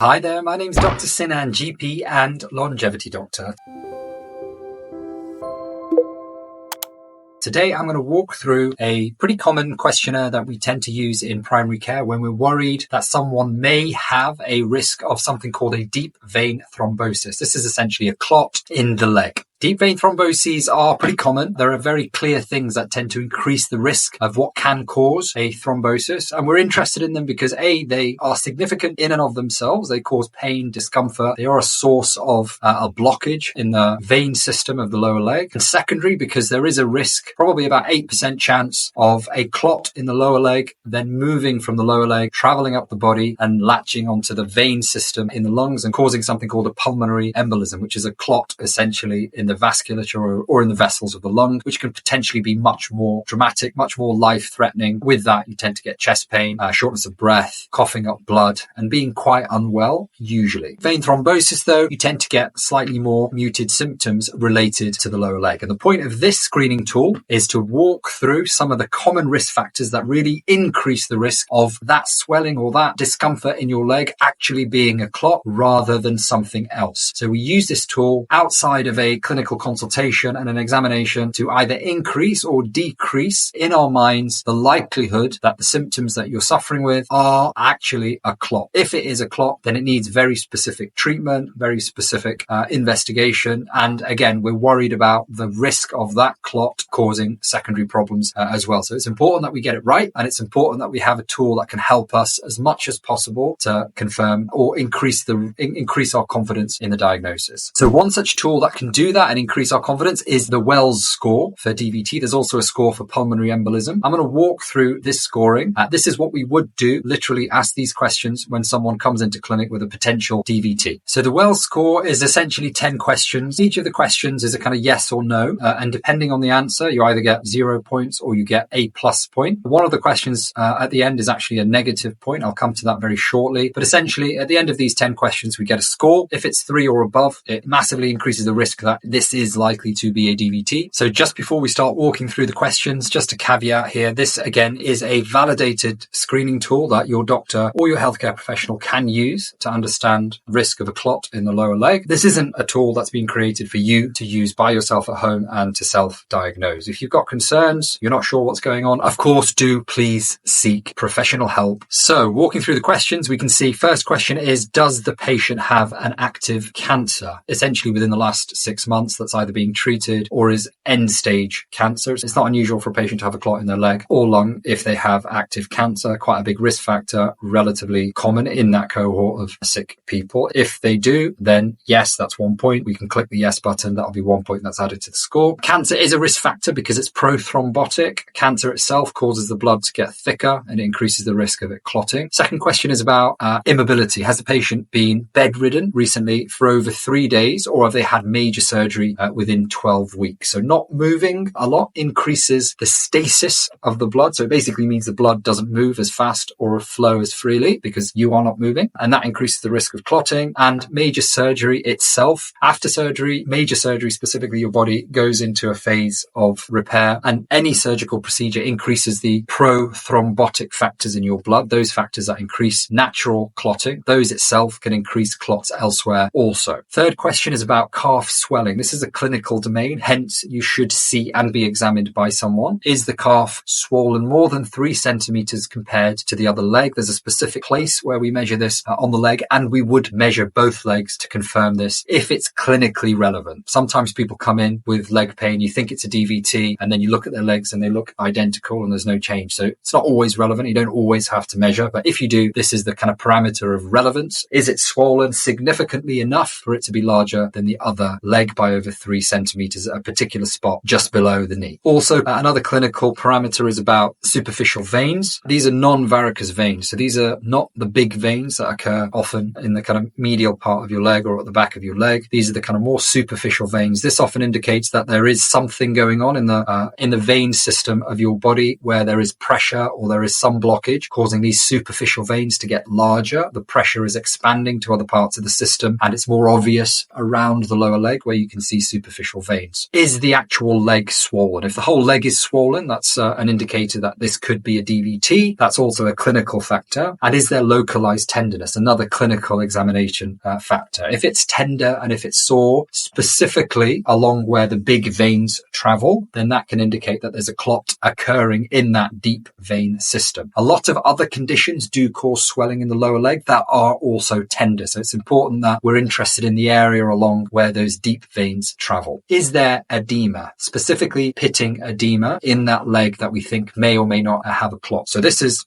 Hi there, my name's Dr. Sinan, GP and longevity doctor. Today, I'm going to walk through a pretty common questionnaire that we tend to use in primary care when we're worried that someone may have a risk of something called a deep vein thrombosis. This is essentially a clot in the leg. Deep vein thromboses are pretty common. There are very clear things that tend to increase the risk of what can cause a thrombosis. And we're interested in them because A, they are significant in and of themselves. They cause pain, discomfort. They are a source of a blockage in the vein system of the lower leg. And secondary, because there is a risk, probably about 8% chance of a clot in the lower leg, then moving from the lower leg, traveling up the body and latching onto the vein system in the lungs and causing something called a pulmonary embolism, which is a clot essentially in the vasculature or in the vessels of the lung, which can potentially be much more dramatic, much more life-threatening. With that, you tend to get chest pain, shortness of breath, coughing up blood, and being quite unwell, usually. Vein thrombosis, though, you tend to get slightly more muted symptoms related to the lower leg. And the point of this screening tool is to walk through some of the common risk factors that really increase the risk of that swelling or that discomfort in your leg actually being a clot rather than something else. So we use this tool outside of a clinical consultation and an examination to either increase or decrease in our minds the likelihood that the symptoms that you're suffering with are actually a clot. If it is a clot, then it needs very specific treatment, very specific investigation. And again, we're worried about the risk of that clot causing secondary problems as well. So it's important that we get it right. And it's important that we have a tool that can help us as much as possible to confirm or increase our confidence in the diagnosis. So one such tool that can do that and increase our confidence is the Wells score for DVT. There's also a score for pulmonary embolism. I'm going to walk through this scoring. This is what we would do, literally ask these questions when someone comes into clinic with a potential DVT. So the Wells score is essentially 10 questions. Each of the questions is a kind of yes or no. And depending on the answer, you either get 0 points or you get a plus point. One of the questions at the end is actually a negative point. I'll come to that very shortly. But essentially, at the end of these 10 questions, we get a score. If it's 3 or above, it massively increases the risk that this is likely to be a DVT. So just before we start walking through the questions, just a caveat here, this again is a validated screening tool that your doctor or your healthcare professional can use to understand risk of a clot in the lower leg. This isn't a tool that's been created for you to use by yourself at home and to self-diagnose. If you've got concerns, you're not sure what's going on, of course, do please seek professional help. So walking through the questions, we can see first question is, does the patient have an active cancer? Essentially within the last 6 months that's either being treated or is end stage cancer. It's not unusual for a patient to have a clot in their leg or lung if they have active cancer, quite a big risk factor, relatively common in that cohort of sick people. If they do, then yes, that's 1 point. We can click the yes button. That'll be 1 point that's added to the score. Cancer is a risk factor because it's prothrombotic. Cancer itself causes the blood to get thicker and it increases the risk of it clotting. Second question is about immobility. Has the patient been bedridden recently for over 3 days or have they had major surgery within 12 weeks? So not moving a lot increases the stasis of the blood. So it basically means the blood doesn't move as fast or flow as freely because you are not moving. And that increases the risk of clotting. And major surgery itself, after surgery, major surgery specifically, your body goes into a phase of repair. And any surgical procedure increases the prothrombotic factors in your blood. Those factors that increase natural clotting, those itself can increase clots elsewhere also. Third question is about calf swelling. This is a clinical domain, hence you should see and be examined by someone. Is the calf swollen more than 3 centimeters compared to the other leg? There's a specific place where we measure this on the leg, and we would measure both legs to confirm this if it's clinically relevant. Sometimes people come in with leg pain, you think it's a DVT, and then you look at their legs and they look identical and there's no change. So it's not always relevant. You don't always have to measure, but if you do, this is the kind of parameter of relevance. Is it swollen significantly enough for it to be larger than the other leg by over 3 centimeters at a particular spot just below the knee? Also, another clinical parameter is about superficial veins. These are non-varicose veins. So these are not the big veins that occur often in the kind of medial part of your leg or at the back of your leg. These are the kind of more superficial veins. This often indicates that there is something going on in the vein system of your body where there is pressure or there is some blockage causing these superficial veins to get larger. The pressure is expanding to other parts of the system and it's more obvious around the lower leg where you can can see superficial veins. Is the actual leg swollen? If the whole leg is swollen, that's an indicator that this could be a DVT. That's also a clinical factor. And is there localized tenderness? Another clinical examination factor. If it's tender and if it's sore, specifically along where the big veins travel, then that can indicate that there's a clot occurring in that deep vein system. A lot of other conditions do cause swelling in the lower leg that are also tender. So it's important that we're interested in the area along where those deep veins travel. Is there edema, specifically pitting edema in that leg that we think may or may not have a clot? So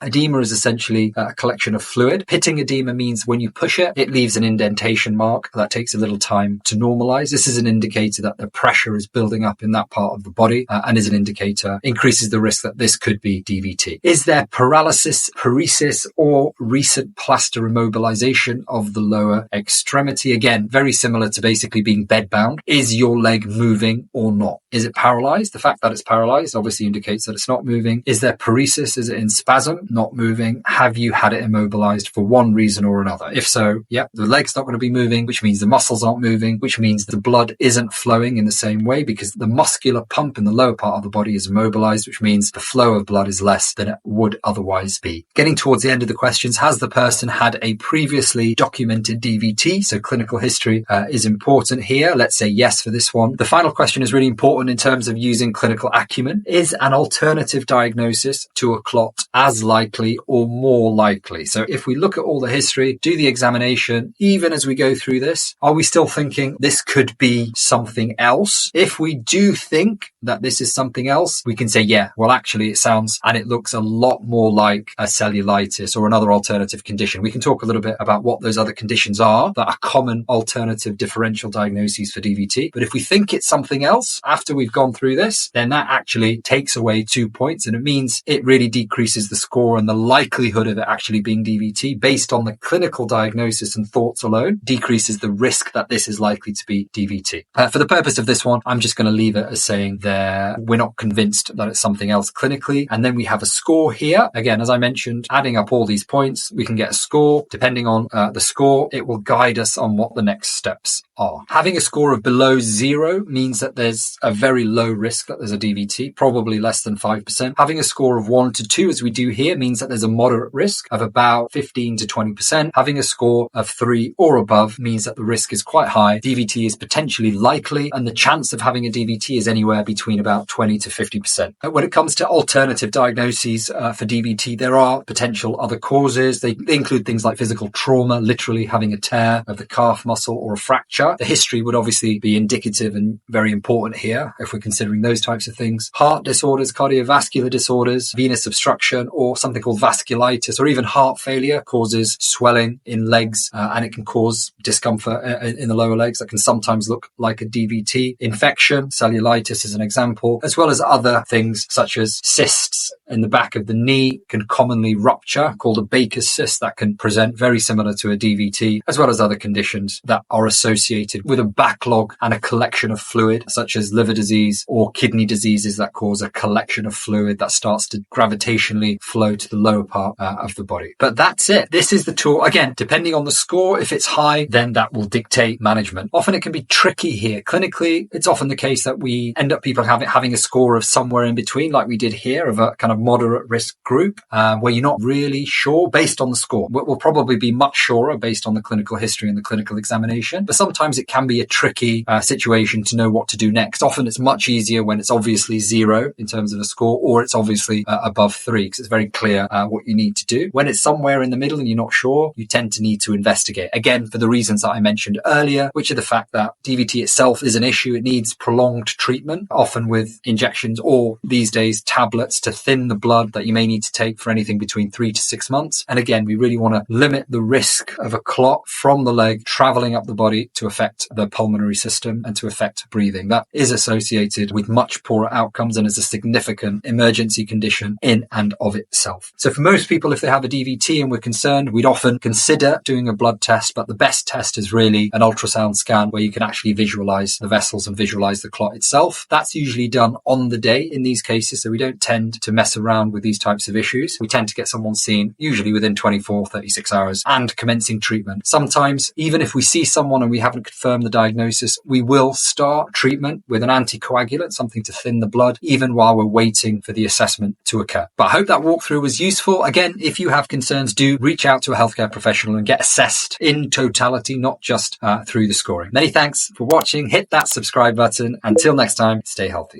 edema is essentially a collection of fluid. Pitting edema means when you push it, it leaves an indentation mark that takes a little time to normalize. This is an indicator that the pressure is building up in that part of the body and is an indicator, increases the risk that this could be DVT. Is there paralysis, paresis, or recent plaster immobilization of the lower extremity? Again, very similar to basically being bedbound. Is your leg moving or not? Is it paralyzed? The fact that it's paralyzed obviously indicates that it's not moving. Is there paresis? Is it in spasm? Not moving. Have you had it immobilized for one reason or another? If so, the leg's not going to be moving, which means the muscles aren't moving, which means the blood isn't flowing in the same way because the muscular pump in the lower part of the body is immobilized, which means the flow of blood is less than it would otherwise be. Getting towards the end of the questions, has the person had a previously documented DVT? So clinical history is important here. Let's say yes for this one. The final question is really important in terms of using clinical acumen. Is an alternative diagnosis to a clot as likely or more likely? So if we look at all the history, do the examination, even as we go through this, are we still thinking this could be something else? If we do think that this is something else, we can say, actually it sounds and it looks a lot more like a cellulitis or another alternative condition. We can talk a little bit about what those other conditions are that are common alternative differential diagnoses for DVT. But if we think it's something else after we've gone through this, then that actually takes away 2 points, and it means it really decreases the score and the likelihood of it actually being DVT based on the clinical diagnosis and thoughts alone, decreases the risk that this is likely to be DVT. For the purpose of this one, I'm just going to leave it as saying that we're not convinced that it's something else clinically. And then we have a score here. Again, as I mentioned, adding up all these points, we can get a score. Depending on the score, it will guide us on what the next steps are. Having a score of below 0 means that there's a very low risk that there's a DVT, probably less than 5%. Having a score of 1 to 2, as we do here, means that there's a moderate risk of about 15 to 20%. Having a score of 3 or above means that the risk is quite high. DVT is potentially likely, and the chance of having a DVT is anywhere between about 20 to 50%. When it comes to alternative diagnoses for DVT, there are potential other causes. They include things like physical trauma, literally having a tear of the calf muscle or a fracture. The history would obviously be indicative and very important here if we're considering those types of things. Heart disorders, cardiovascular disorders, venous obstruction, or something called vasculitis, or even heart failure causes swelling in legs, and it can cause discomfort in the lower legs that can sometimes look like a DVT. Infection, cellulitis is an example, as well as other things such as cysts in the back of the knee can commonly rupture, called a Baker's cyst, that can present very similar to a DVT, as well as other conditions that are associated with a backlog and a collection of fluid, such as liver disease or kidney diseases that cause a collection of fluid that starts to gravitationally flow to the lower part of the body. But that's it. This is the tool. Again, depending on the score, if it's high, then that will dictate management. Often it can be tricky here. Clinically, it's often the case that we end up people having a score of somewhere in between, like we did here, of a kind of moderate risk group, where you're not really sure based on the score. We'll probably be much surer based on the clinical history and the clinical examination, but sometimes it can be a tricky situation to know what to do next. Often it's much easier when it's obviously 0 in terms of a score, or it's obviously above 3, because it's very clear what you need to do. When it's somewhere in the middle and you're not sure, you tend to need to investigate. Again, for the reasons that I mentioned earlier, which are the fact that DVT itself is an issue. It needs prolonged treatment, often with injections or these days tablets to thin the blood that you may need to take for anything between 3 to 6 months. And again, we really want to limit the risk of a clot from the leg traveling up the body to affect the pulmonary system and to affect breathing. That is associated with much poorer outcomes and is a significant emergency condition in and of itself. So for most people, if they have a DVT and we're concerned, we'd often consider doing a blood test, but the best test is really an ultrasound scan where you can actually visualize the vessels and visualize the clot itself. That's That's usually done on the day in these cases, so we don't tend to mess around with these types of issues. We tend to get someone seen usually within 24, 36 hours and commencing treatment. Sometimes, even if we see someone and we haven't confirmed the diagnosis, we will start treatment with an anticoagulant, something to thin the blood, even while we're waiting for the assessment to occur. But I hope that walkthrough was useful. Again, if you have concerns, do reach out to a healthcare professional and get assessed in totality, not just through the scoring. Many thanks for watching. Hit that subscribe button. Until next time, stay healthy.